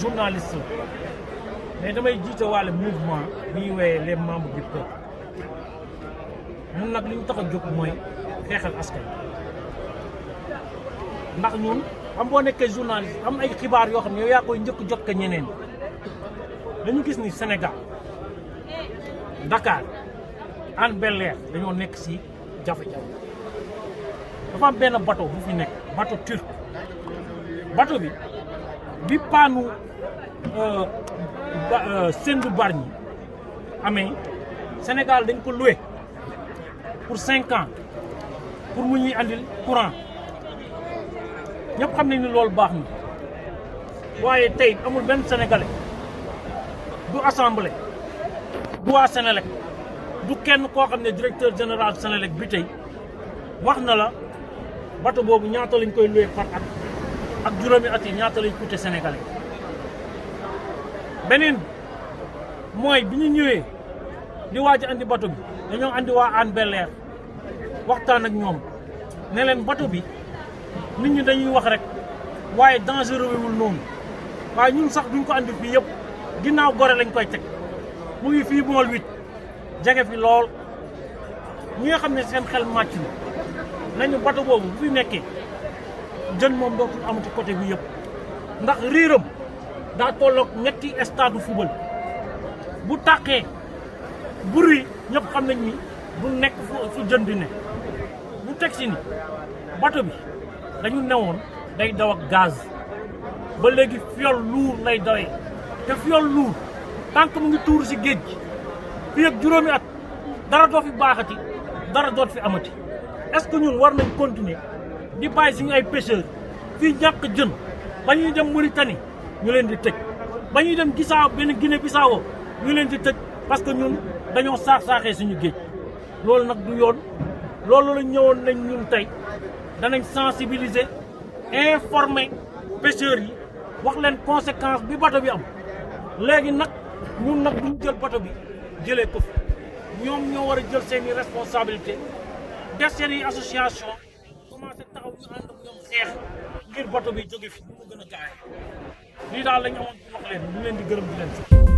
journaliste mais damay jiite wàlle mouvement bi ñuy woowee les membres du peuple ñun nag li ñu tax a jóg mooy xeexal askan ndax ñun am boo nekkee journaliste am ay xibaar yoo xam ne yow yaa koy njëkk jot ka ñeneen dañu gis ni Sénégal Dakar Hann Bel-Air dañoo nekk si jafe-jafe dafa am benn bateau bu fi nekk bateau turc bateau bi paanu Sendou Bargny amee Sénégal dañ ko loué pour 5 ans pour mu ñuy andil courant ñëpp xam nañ ni loolu baax na waaye tey amul benn sénégalais du assemblée du waa Sénélec du kenn koo xam ne directeur général Sénélec bi tey wax na la bateau boobu ñaata lañ koy loué par at ak juróomi at yi ñaata lay coûté sénégalais beneen mooy bi ñu ñëwee di waaj a andi bateau bi dañoo andi waa Hann Bel-Air waxtaan ak ñoom ne leen bateau bi nit ñi dañuy wax rek waaye dangereux wul noonu waaye ñun sax duñ ko andi fii yëpp ginnaaw gore lañ koy teg mu ngi fii mool 8 jege fi lool ñi nga xam ne seen xel màcc na nañu bateau boobu bu fi nekkee jën moom dootul amati côté bi yëpp ndax riiram daa tolloog ñetti stade football bu tàqee bruit ñëpp xam nañ ni du nekk fu jën di ne bu teg si ni bateau bi dañu newoon day daw ak gaz ba léegi fiol lourd lay dawee te fiol lourd tant que mu ngi tuur si géej gi fii ak juróomi at dara doo fi baaxati dara doot fi amati est-ce que ñun war nañ continuer di bàyyi suñu ay pêcheurs fii ñàkk jën ba ñuy dem Mauritanie ñu leen di tëj ba ñuy dem benn Guinée Bissau ñu leen di tëj parce que ñun dañoo saax-saaxee suñu géej loolu nag du yoon loolu la ñëwoon nañ ñun tey danañ sensibiliser informer pêcheurs yi wax leen conséquence bi bateau bi am léegi nag ñun nag duñ jël bateau bi jëlee ko fi ñoom ñoo war a jël seeni responsabilité def seeni association commencé taxaw ñu ànd ak ñoom xeex ngir bateau bi jóge fi ñu mu gën a gaawee lii daal lañ amoon pour wax leen ñu leen di gërëm di leen sax